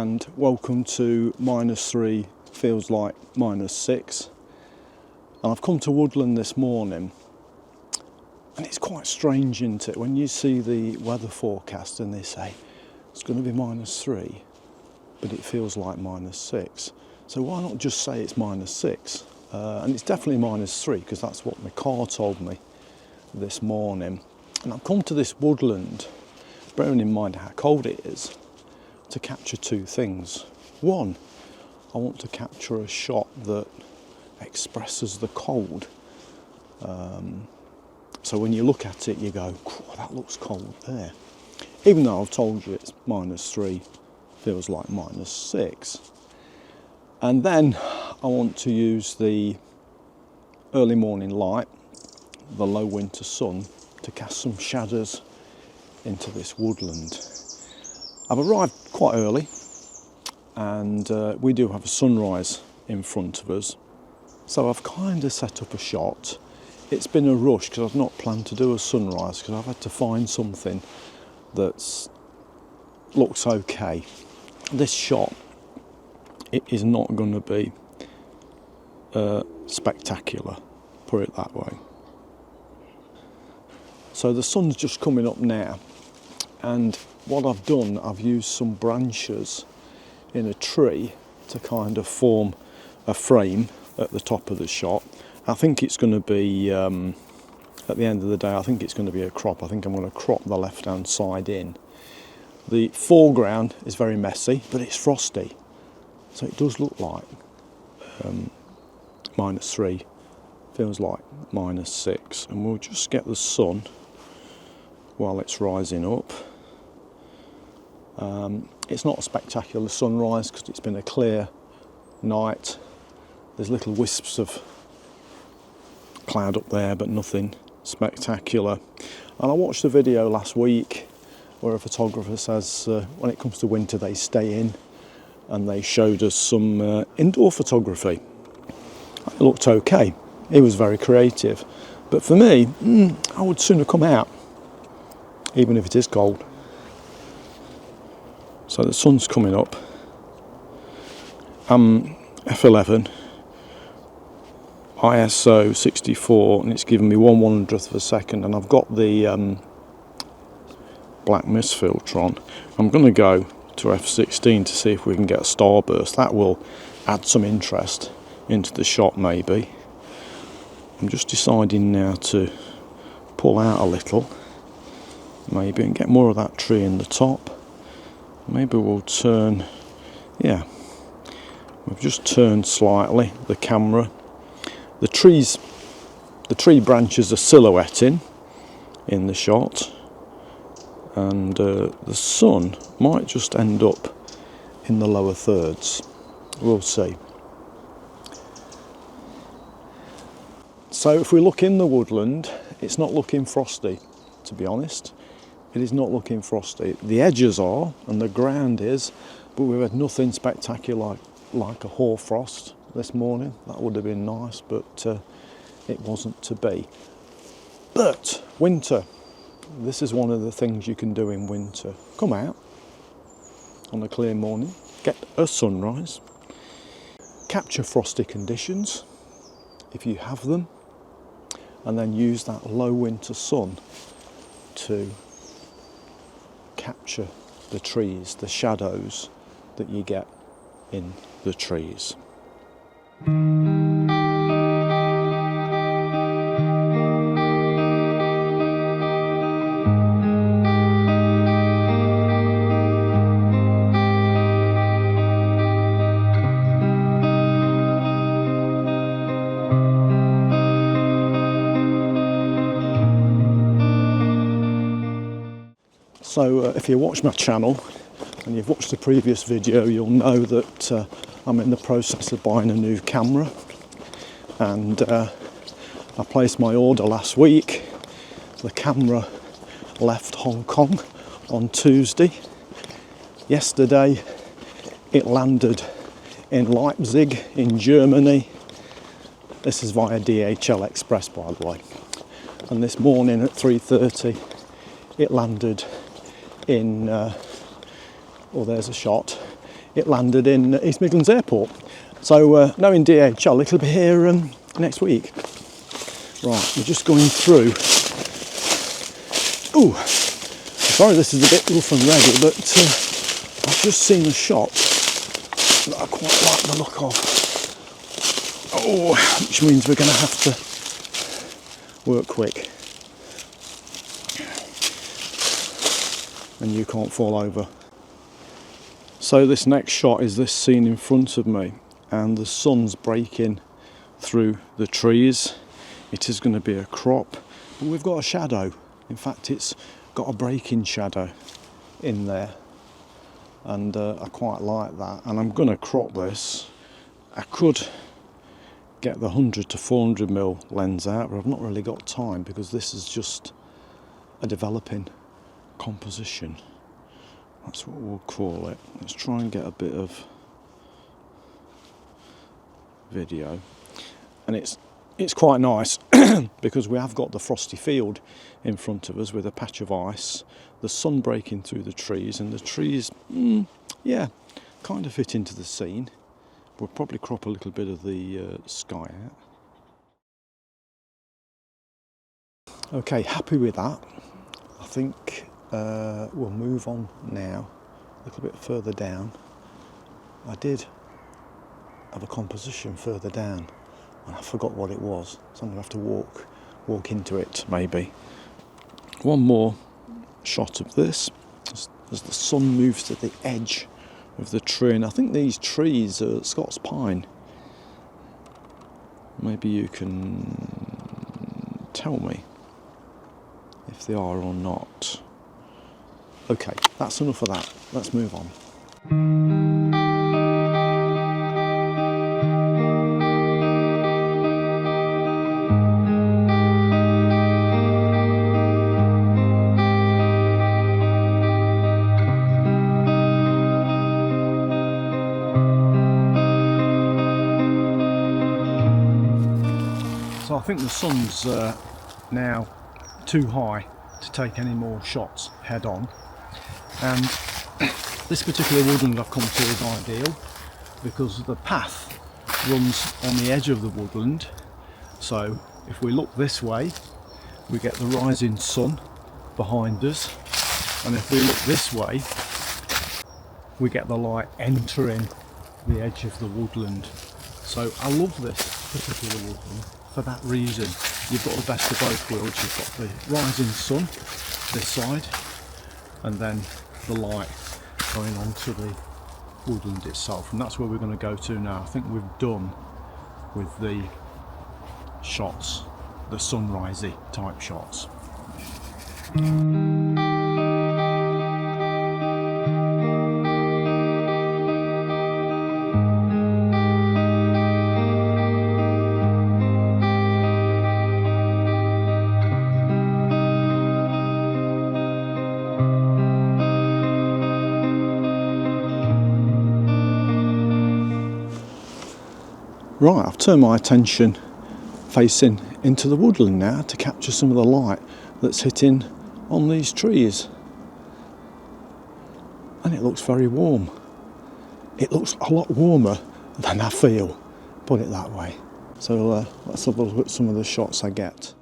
and welcome to -3 feels like -6. And I've come to Woodland this morning, and it's quite strange, isn't it, when you see the weather forecast and they say it's going to be -3 but it feels like -6. So why not just say it's -6? And it's definitely -3 because that's what my car told me this morning. And I've come to this woodland, bearing in mind how cold it is, to capture two things. One, I want to capture a shot that expresses the cold. So when you look at it, you go, that looks cold there. Even though I've told you it's -3, feels like -6. And then I want to use the early morning light, the low winter sun, to cast some shadows into this woodland. I've arrived quite early, and we do have a sunrise in front of us. So I've kind of set up a shot. It's been a rush because I've not planned to do a sunrise because I've had to find something that looks okay. This shot, it is not going to be spectacular, put it that way. So the sun's just coming up now, and what I've done, I've used some branches in a tree to kind of form a frame at the top of the shot. I think it's going to be, at the end of the day, I think it's going to be a crop. I think I'm going to crop the left-hand side in. The foreground is very messy, but it's frosty. So it does look like -3, feels like -6. And we'll just get the sun while it's rising up. It's not a spectacular sunrise because it's been a clear night. There's little wisps of cloud up there, but nothing spectacular. And I watched a video last week where a photographer says when it comes to winter they stay in, and they showed us some indoor photography. It looked okay. He was very creative. But for me, I would sooner come out, even if it is cold. So the sun's coming up. F11, ISO 64, and it's giving me 1/100th of a second, and I've got the black mist filter on. I'm going to go to F16 to see if we can get a starburst. That will add some interest into the shot maybe. I'm just deciding now to pull out a little, maybe, and get more of that tree in the top. Maybe we'll turn, yeah, we've just turned slightly the camera. The tree branches are silhouetting in the shot, and the sun might just end up in the lower thirds. We'll see. So if we look in the woodland, it's not looking frosty, to be honest. It is not looking frosty. The edges are, and the ground is, but we've had nothing spectacular like a hoarfrost this morning. That would have been nice, but it wasn't to be. But winter, this is one of the things you can do in winter. Come out on a clear morning, get a sunrise, capture frosty conditions if you have them, and then use that low winter sun to capture the trees, the shadows that you get in the trees. So if you watch my channel and you've watched the previous video, you'll know that I'm in the process of buying a new camera, and I placed my order last week. The camera left Hong Kong on Tuesday. Yesterday it landed in Leipzig in Germany. This is via DHL Express, by the way. And this morning at 3:30 it landed in, there's a shot, it landed in East Midlands Airport. So knowing DHL, it'll be here next week. Right, we're just going through. Ooh, sorry this is a bit rough and ready, but I've just seen a shot that I quite like the look of. Oh, which means we're going to have to work quick. And you can't fall over. So this next shot is this scene in front of me, and the sun's breaking through the trees. It is going to be a crop, but we've got a shadow. In fact, it's got a breaking shadow in there, and I quite like that. And I'm going to crop this. I could get the 100 to 400mm lens out, but I've not really got time because this is just a developing composition. That's what we'll call it. Let's try and get a bit of video, and it's quite nice because we have got the frosty field in front of us with a patch of ice, the sun breaking through the trees, and the trees, yeah, kind of fit into the scene. We'll probably crop a little bit of the sky out. Okay, happy with that. I think we'll move on now, a little bit further down. I did have a composition further down, and I forgot what it was, so I'm going to have to walk into it maybe. One more shot of this as the sun moves to the edge of the tree, and I think these trees are Scots pine. Maybe you can tell me if they are or not. Okay, that's enough of that. Let's move on. So I think the sun's now too high to take any more shots head on, and this particular woodland I've come to is ideal because the path runs on the edge of the woodland. So if we look this way, we get the rising sun behind us, and if we look this way, we get the light entering the edge of the woodland. So I love this particular woodland for that reason. You've got the best of both worlds. You've got the rising sun this side, and then the light going onto the woodland itself, and that's where we're going to go to now. I think we've done with the shots, the sunrisey type shots. Right, I've turned my attention facing into the woodland now to capture some of the light that's hitting on these trees. And it looks very warm. It looks a lot warmer than I feel, put it that way. So let's have a look at some of the shots I get.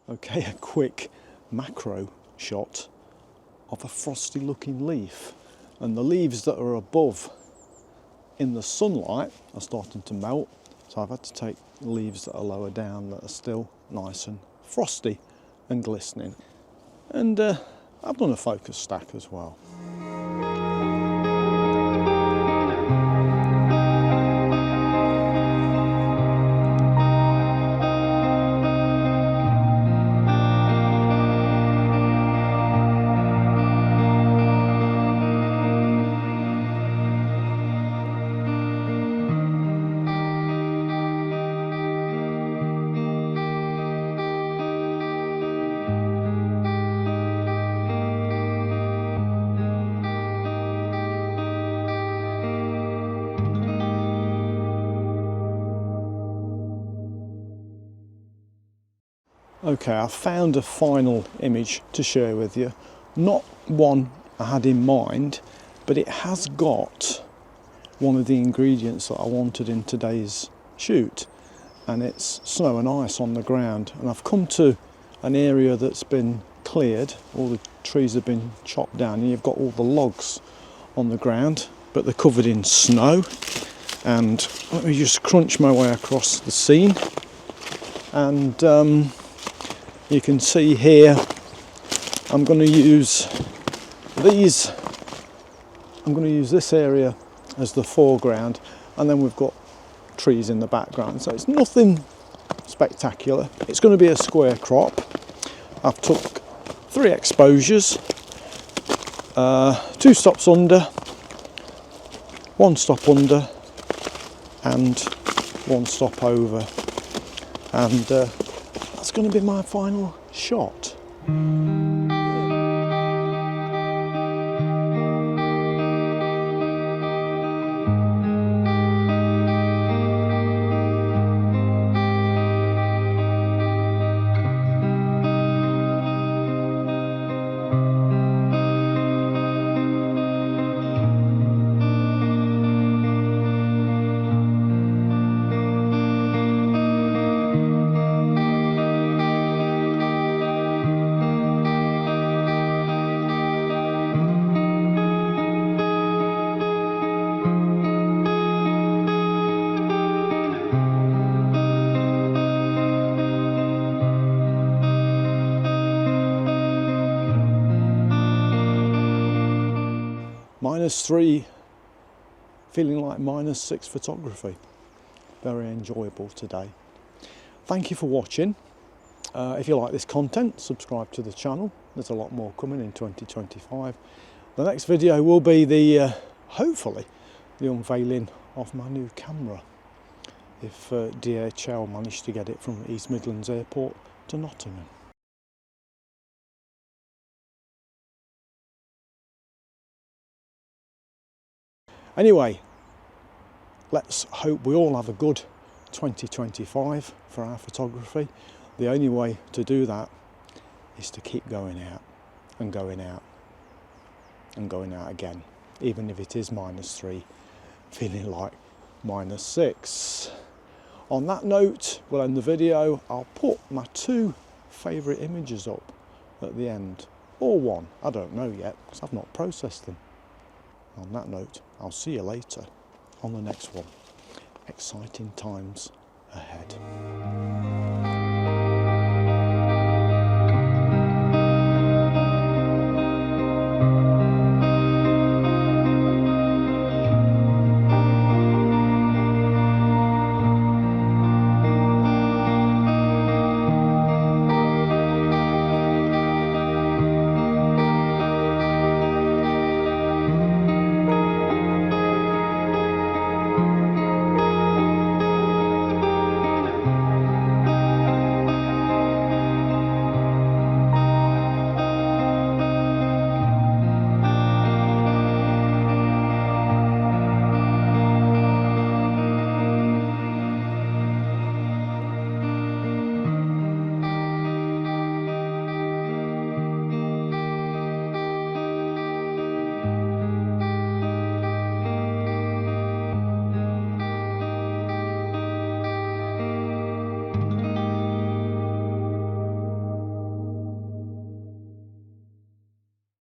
Okay, a quick macro shot of a frosty looking leaf, and the leaves that are above in the sunlight are starting to melt, so I've had to take leaves that are lower down that are still nice and frosty and glistening. And I've done a focus stack as well. Okay, I've found a final image to share with you. Not one I had in mind, but it has got one of the ingredients that I wanted in today's shoot, and it's snow and ice on the ground. And I've come to an area that's been cleared, all the trees have been chopped down, and you've got all the logs on the ground, but they're covered in snow. And let me just crunch my way across the scene, and you can see here I'm going to use these. I'm going to use this area as the foreground, and then we've got trees in the background, so it's nothing spectacular. It's going to be a square crop. I've took 3 exposures, 2 stops under, 1 stop under and 1 stop over, and that's going to be my final shot. -3, feeling like -6 photography. Very enjoyable today. Thank you for watching. If you like this content, subscribe to the channel. There's a lot more coming in 2025. The next video will be the hopefully the unveiling of my new camera, if DHL managed to get it from East Midlands Airport to Nottingham. Anyway, let's hope we all have a good 2025 for our photography. The only way to do that is to keep going out and going out and going out again, even if it is -3, feeling like -6. On that note, we'll end the video. I'll put my 2 favourite images up at the end, or 1, I don't know yet, because I've not processed them. On that note, I'll see you later on the next one. Exciting times ahead.